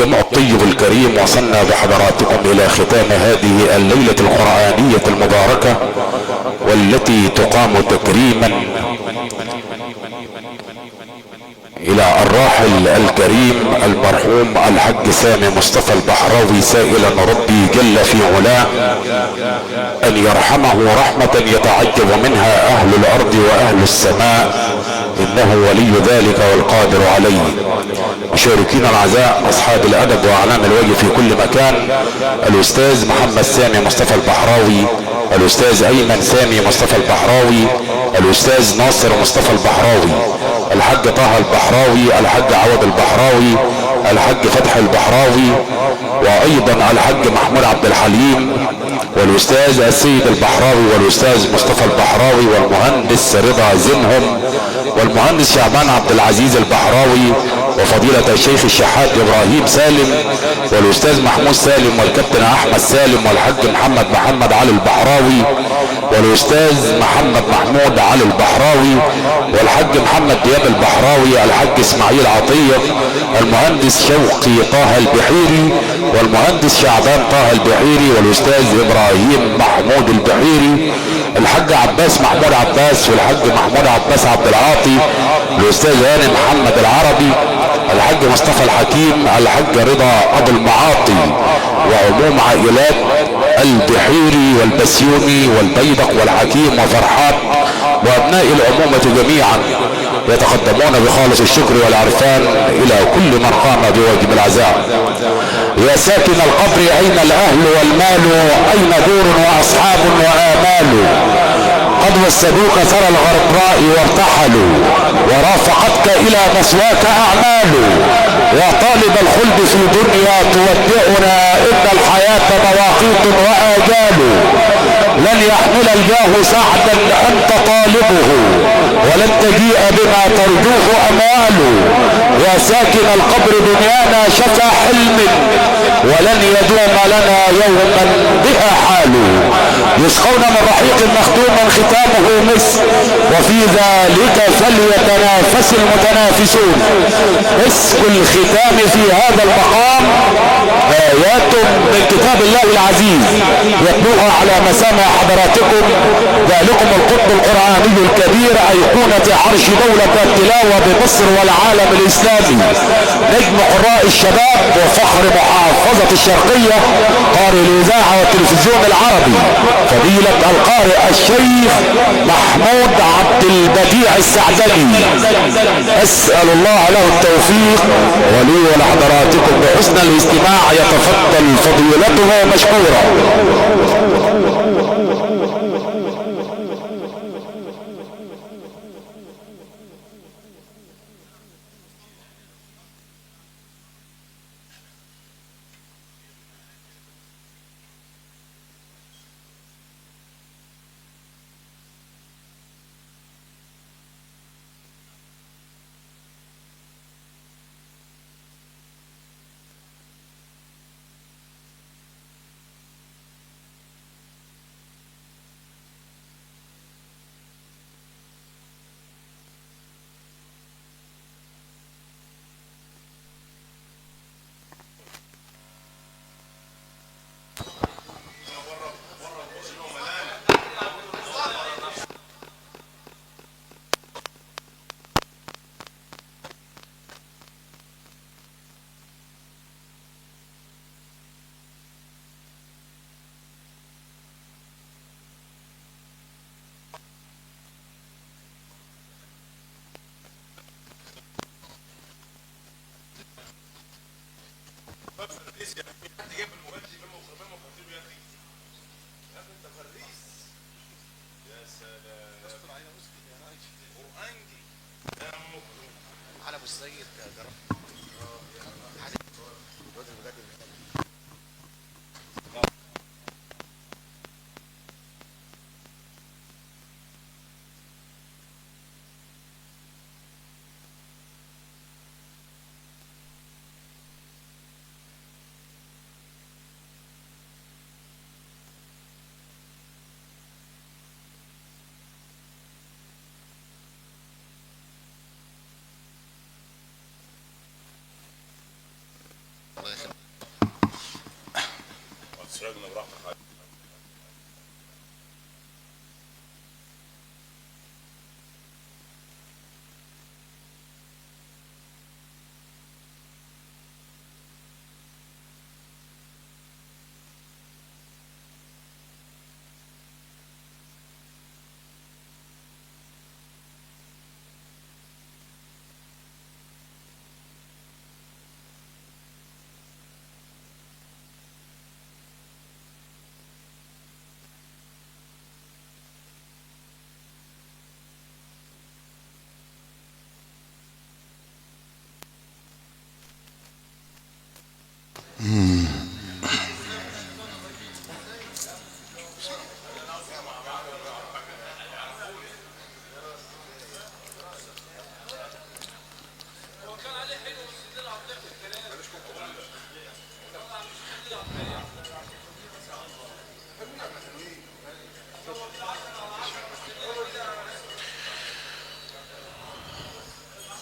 الجمع الطيب الكريم، وصلنا بحضراتكم الى ختام هذه الليلة القرآنية المباركة، والتي تقام تكريما الى الراحل الكريم المرحوم الحج سامي مصطفى البحراوي، سائلا ربي جل في علاه ان يرحمه رحمة يتعجب منها اهل الارض واهل السماء، انه ولي ذلك والقادر عليه. مشاركين العزاء اصحاب الادب واعلام الوجه في كل مكان، الاستاذ محمد سامي مصطفى البحراوي، الاستاذ ايمن سامي مصطفى البحراوي، الاستاذ ناصر مصطفى البحراوي، الحاج طه البحراوي، الحاج عوض البحراوي، الحاج فتح البحراوي، وايضا الحاج محمود عبد الحليم، والاستاذ السيد البحراوي، والاستاذ مصطفى البحراوي، والمهندس رضا زنهم، والمهندس شعبان عبد العزيز البحراوي، وفضيلة الشيخ الشحات ابراهيم سالم، والاستاذ محمود سالم، والكابتن احمد سالم، والحاج محمد علي البحراوي، والاستاذ محمد محمود علي البحراوي، والحاج محمد دياب البحراوي، الحاج اسماعيل عطية، المهندس شوقي طه البحيري، والمهندس شعبان طه البحيري، والاستاذ ابراهيم محمود البحيري، الحاج عباس محمود عباس، والحاج محمود عباس عبد العاطي، الاستاذ هاني محمد العربي، الحاج مصطفى الحكيم، الحاج رضا ابو المعاطي، وعموم عائلات البحيري والبسيوني والبيدق والحكيم وفرحات، وابناء العمومة جميعا يتقدمون بخالص الشكر والعرفان الى كل من قام بواجب العزاء. يا ساكن القبر اين الاهل والمال، اين دور واصحاب وامال، قد وسدوك ثرى الغرباء وارتحلوا، ورافقتك الى مسواك اعمال، يا طالب الخلد في دنيا تودعنا، ان الحياة مواقيت واجال، لن يحمل الجاه سعدا انت طالبه، ولن تجيء بما ترجوه اموال، يا ساكن القبر دنيانا شفا حلم، ولن يدوم لنا يوما بها حال، يسقون من رحيق مختوم ختامه مسك، وفي ذلك فليتنافس المتنافسون. مسك الختام في هذا المقام آيات من كتاب الله العزيز يتلوها على مسامع حضراتكم، ذلكم القطب القرآني الكبير، أيقونة عرش دولة التلاوة بمصر والعالم الإسلامي، نجم قراء الشباب وفخر محافظة الشرقية، قارئ الإذاعة والتلفزيون العربي، فضيلة القارئ الشيخ محمود عبد البديع السعدني، أسأل الله له التوفيق، ولي ولحضراتكم بحسن الاستماع يتفضل فضيلته مشكورا.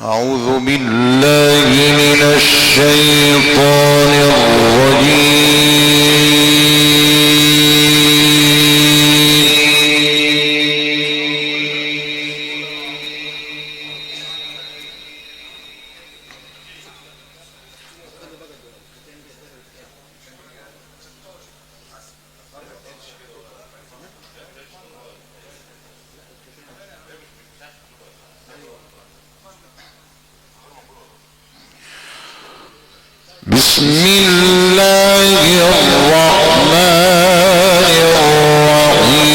أعوذ بالله من الشيطان الرجيم. بسم الله الرحمن الرحيم.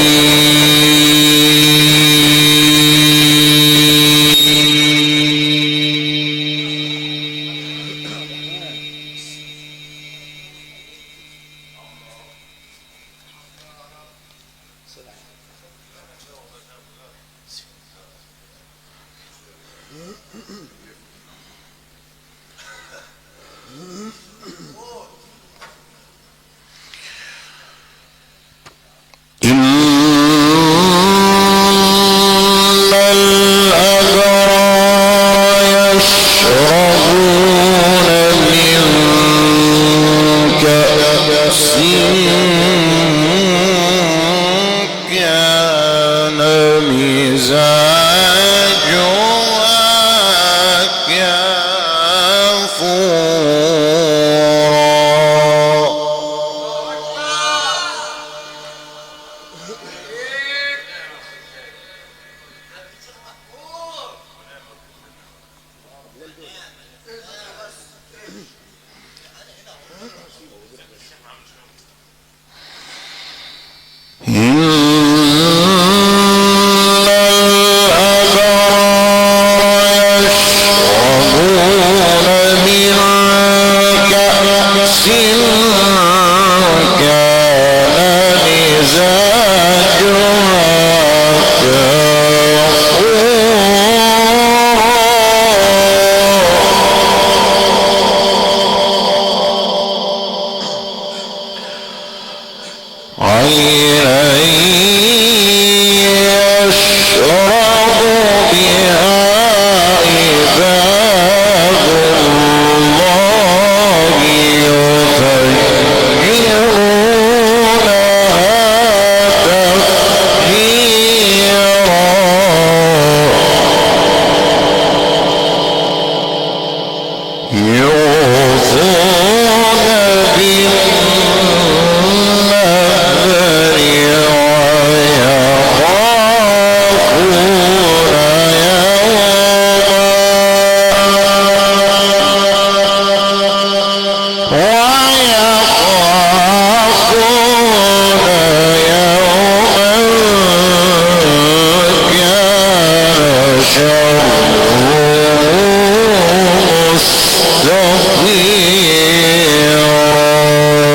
مستطيرا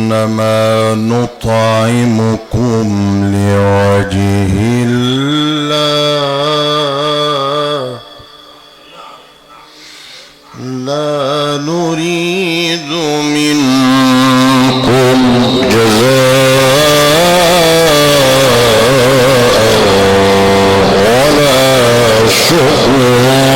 إنما نطعمكم لوجه الله لا نريد منكم جزاء ولا شكورا.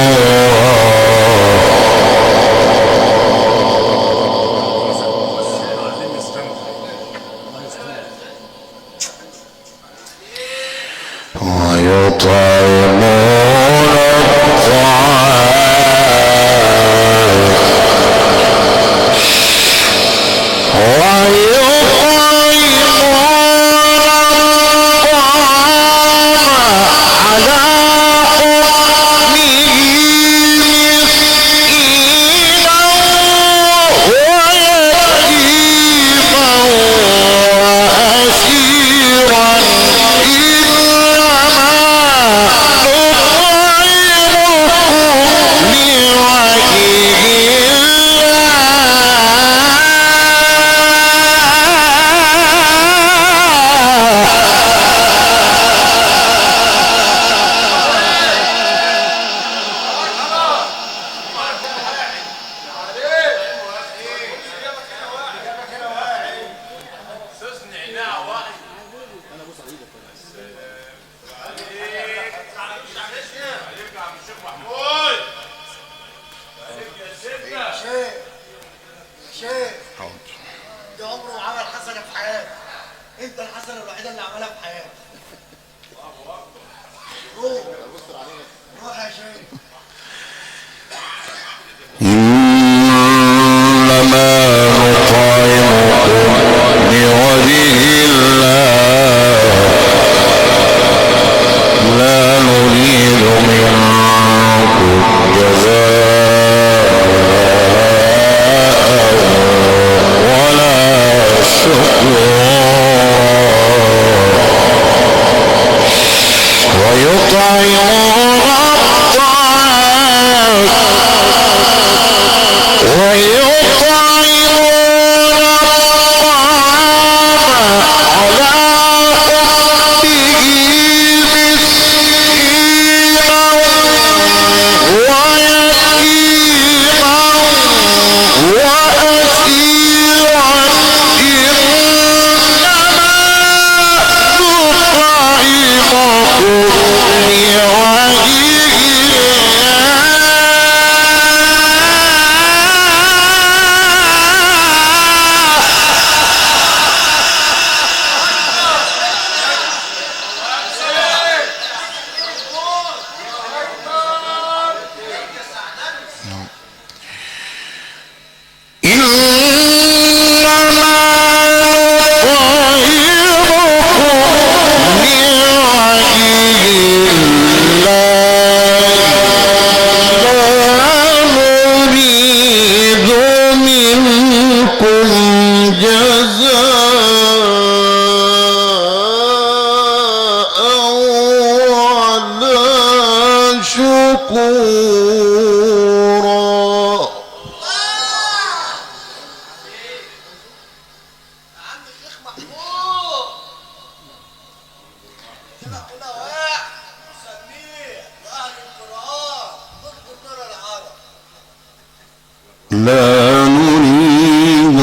لا نريد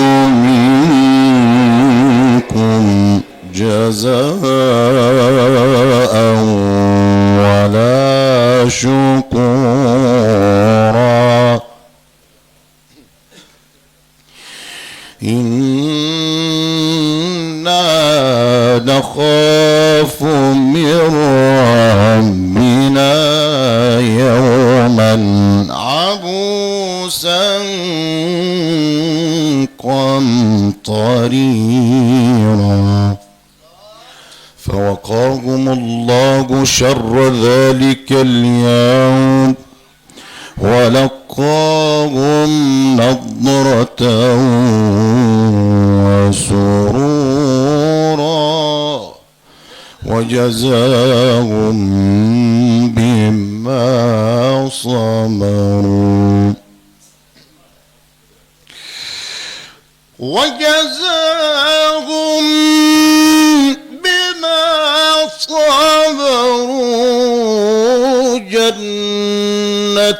منكم جزاء ولا شكورا إنا نخاف من ربنا يوما عبوسا قمطريرا فوقاهم الله شر ذلك اليوم ولقاهم نضرة وسرورا وجزاهم بما صبروا وجزاهم بما صبروا جنة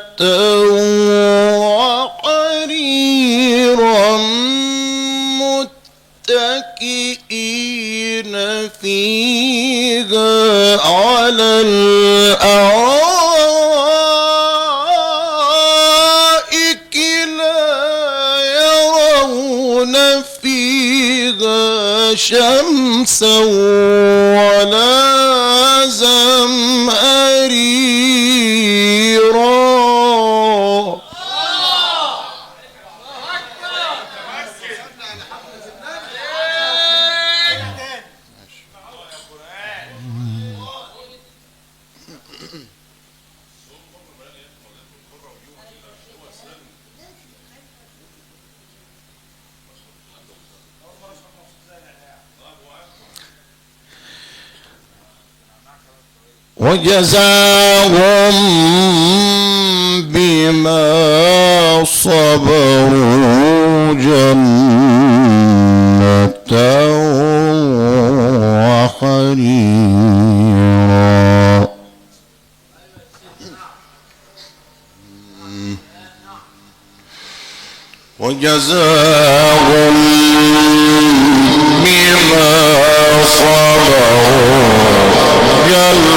وحريرا متكئين فيها على الأرائك لا يرون فيها شمسا ولا زمهريرا. وجزاهم بما صبروا جنة وحريرا. وجزاهم بما صبروا جنة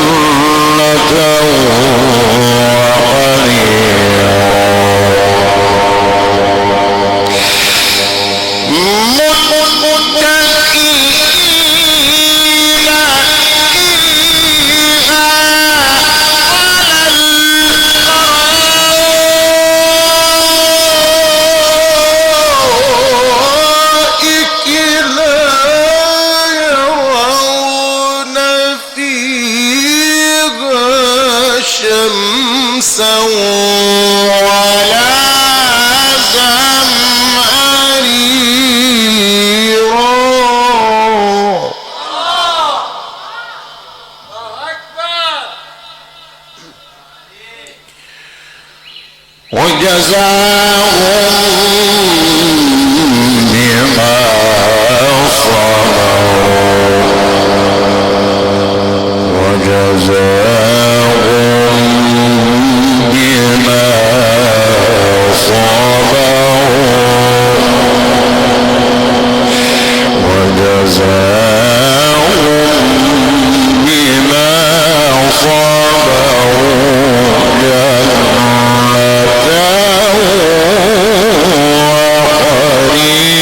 شمسا ولا زمهريرا. وجزاهم بما صبروا وجزاهم بما صبروا وجزاهم بما صبروا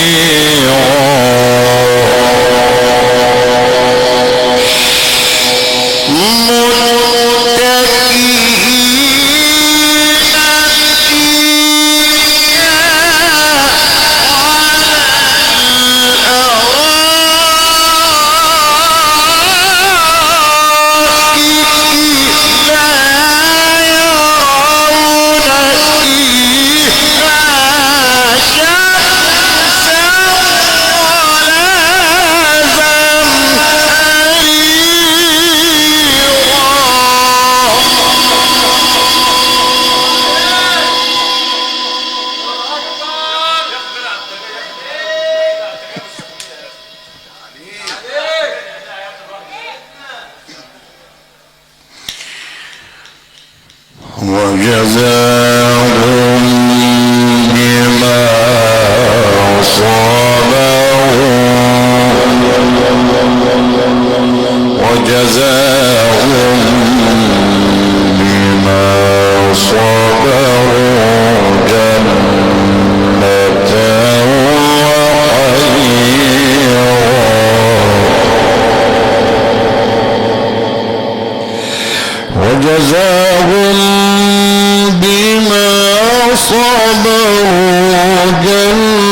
وجزاهم بما صبروا وجزاهم بما صبروا جنة وحريرا. وجزاهم بما صبروا جنة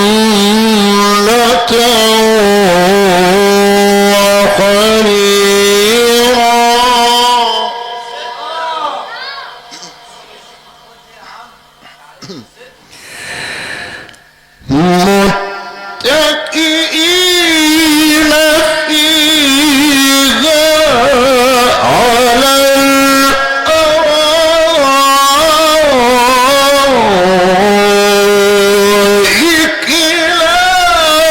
وحريرا. متكئين فيها على الأرائك لا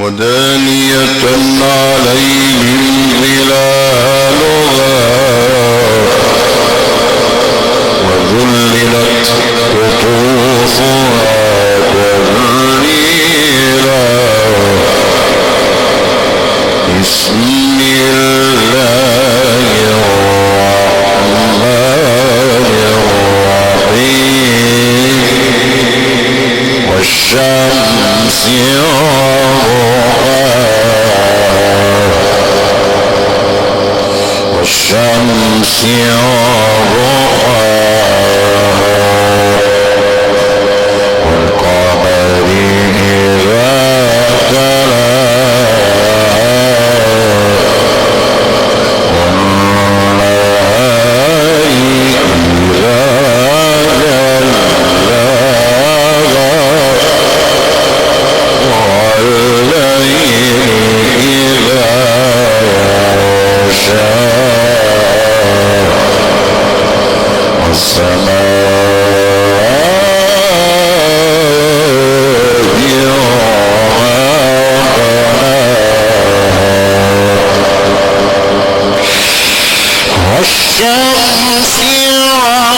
ودانية عليهم ظلالها وذللت قطوفها تذليلا بسم الله الرحمن الرحيم والشمس وضحاها والشمس وضحاها والقمر إذا تلاها والنهار إذا جلاها والليل إذا يغشاها والشمس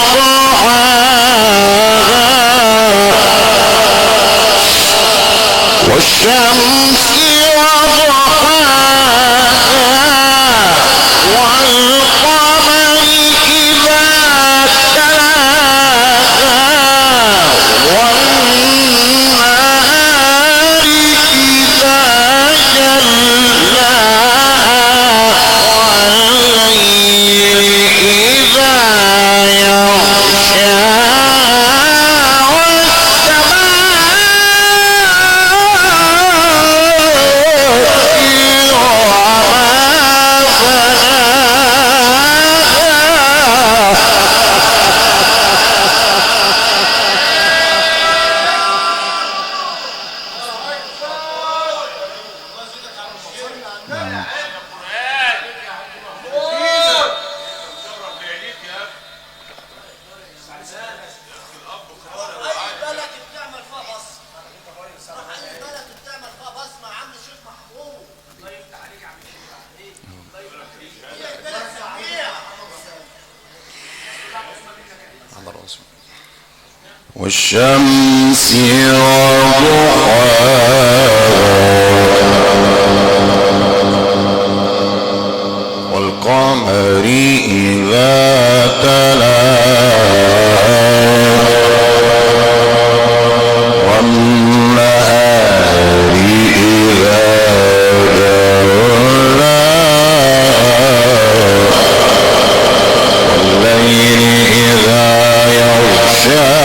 وضحاها والشمس وضحاها والقمر إذا تلاها والنهار إذا جلاها والليل إذا يغشاها والشمس وضحاها والقمر إذا تلاها والنهار إذا جلاها والليل إذا يغشاها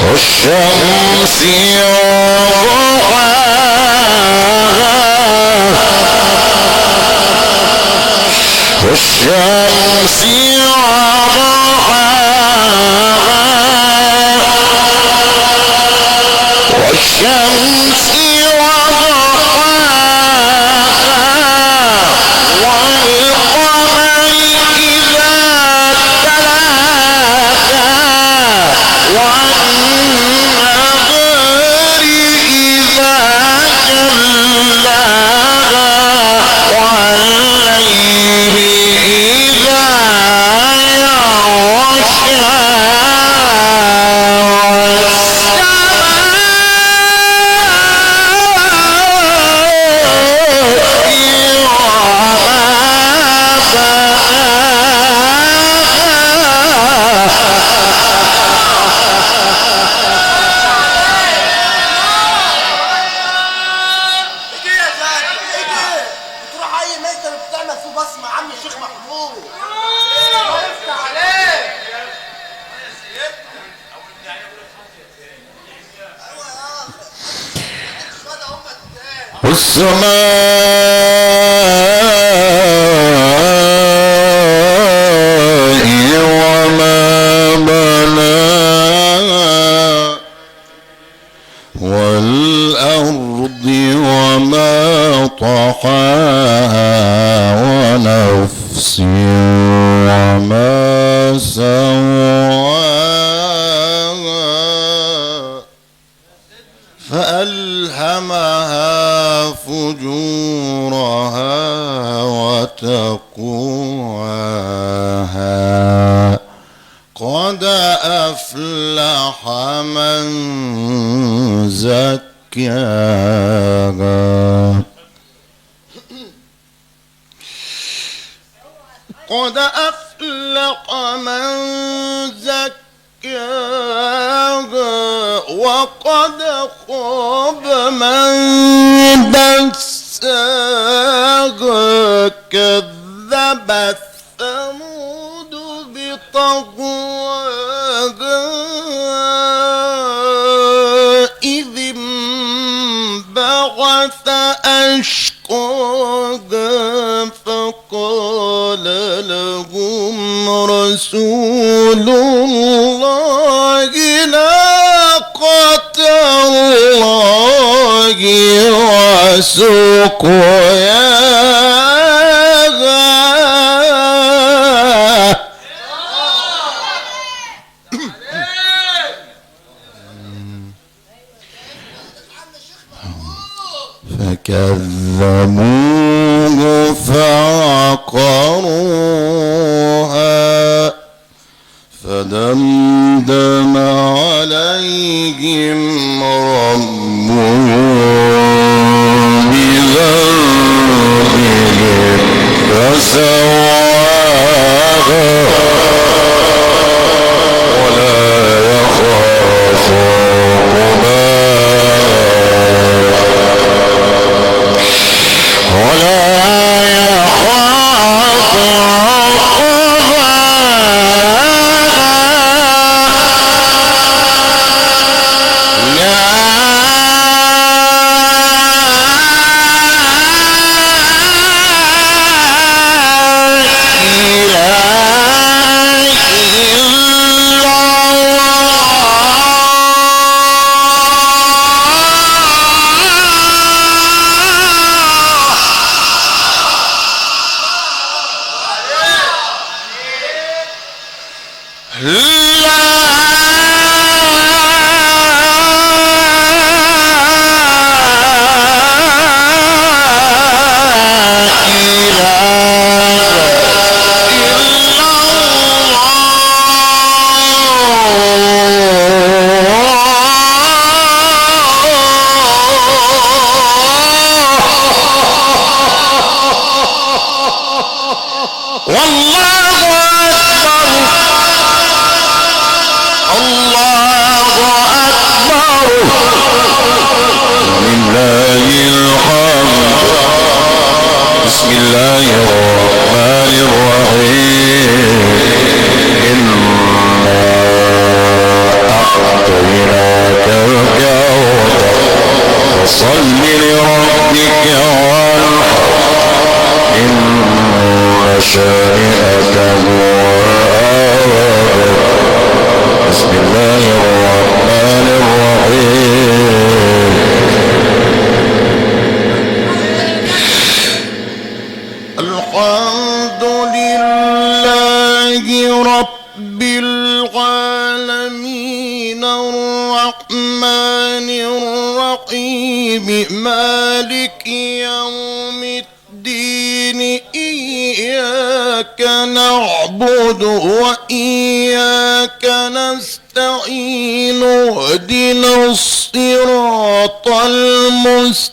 والشمس وضحاها والشمس وضحاها والشمس والقمر إذا تلاها والنهار إذا جلاها والليل إذا والسماء وما بناها والأرض وما طحاها أفلح من زكاها قد أفلح من زكاها وقد خاب من دساها كذبت ثمود بطغواها إذ انبعث أشقاها فقال لهم رسول الله ناقة الله وسقياها فكذبوه فعقروها فدمدم عليهم ربهم بذنبهم فسواها ولا يخاف مالك يوم الدين إياك نعبد وإياك نستعين اهدنا الصراط المستقيم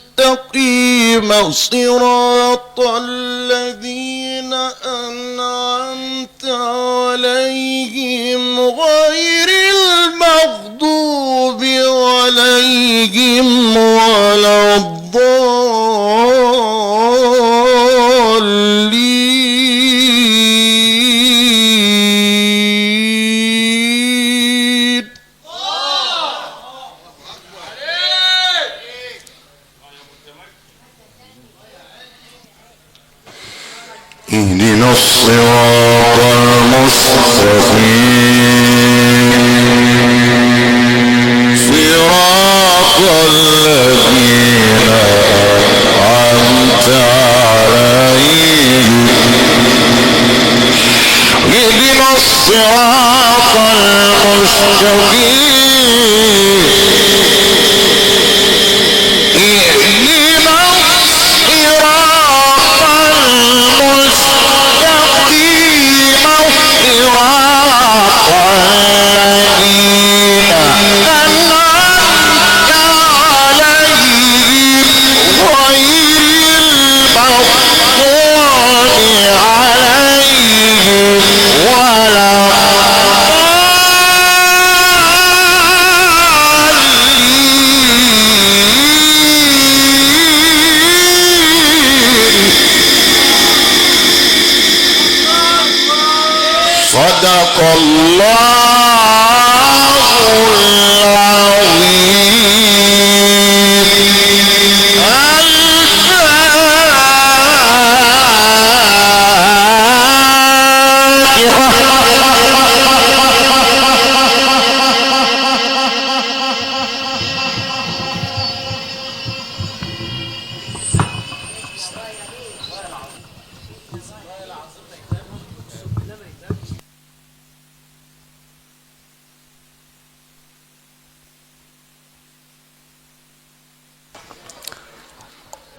صراط الذين أنعمت عليهم غير المغضوب عليهم ولا الضالين. اهدنا الصراط المستقيم صراط الذين أنعمت عليهم اهدنا الصراط المستقيم اهدنا الصراط المستقيم صراط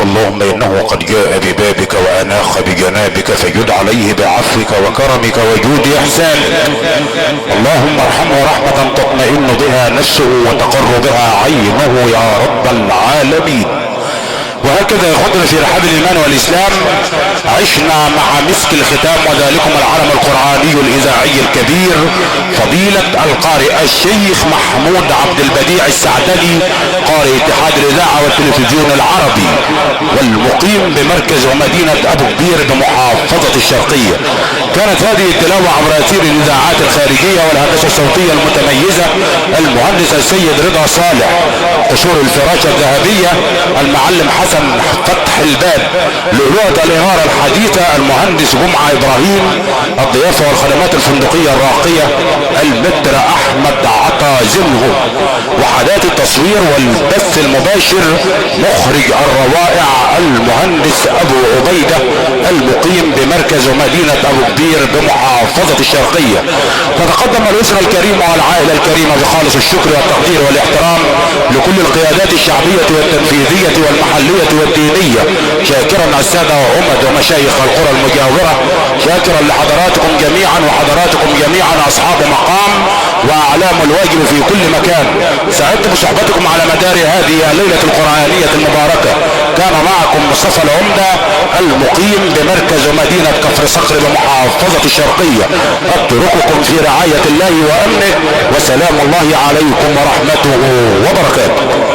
اللهم انه قد جاء ببابك واناخ بجنابك فجد عليه بعفوك وكرمك وجود احسانك. اللهم ارحمه رحمة تطمئن بها نفسه وتقر بها عينه يا رب العالمين. وهكذا ياخذنا في رحاب الايمان والاسلام عشنا مع مسك الختام وذلكم العلم القرآني الاذاعي الكبير فضيلة القارئ الشيخ محمود عبد البديع السعدلي قارئ اتحاد الاذاعة والتلفزيون العربي والمقيم بمركز ومدينة ابو كبير بمحافظة الشرقية. كانت هذه التلاوة عبر اثير الاذاعات الخارجية والهندسة الصوتية المتميزة المهندس السيد رضا صالح، قشور الفراشة الذهبية المعلم حسن فتح الباب، لؤلؤة الإنارة الحديثة المهندس جمعة إبراهيم، الضيافة والخدمات الفندقية الراقية المتر أحمد عطا زنه، وحدات التصوير والبث المباشر مخرج الروائع المهندس أبو عبيدة المقيم بمركز ومدينة أبو كبير بمحافظة الشرقية. تتقدم الأسرة الكريمة والعائلة الكريمة بخالص الشكر والتقدير والاحترام لكل القيادات الشعبية والتنفيذية والمحلية والدينية، شاكرا السادة وأمد ومشايخ القرى المجاورة، شاكرا لحضراتكم جميعا وحضراتكم جميعا أصحاب مقام وأعلام الواجب في كل مكان. سعدت بصحبتكم على مدار هذه الليلة القرآنية المباركة. كان معكم مصطفى العمدة المقيم بمركز ومدينة كفر صقر بمحافظة الشرقية. أترككم في رعاية الله وأمنه، وسلام الله عليكم ورحمته وبركاته.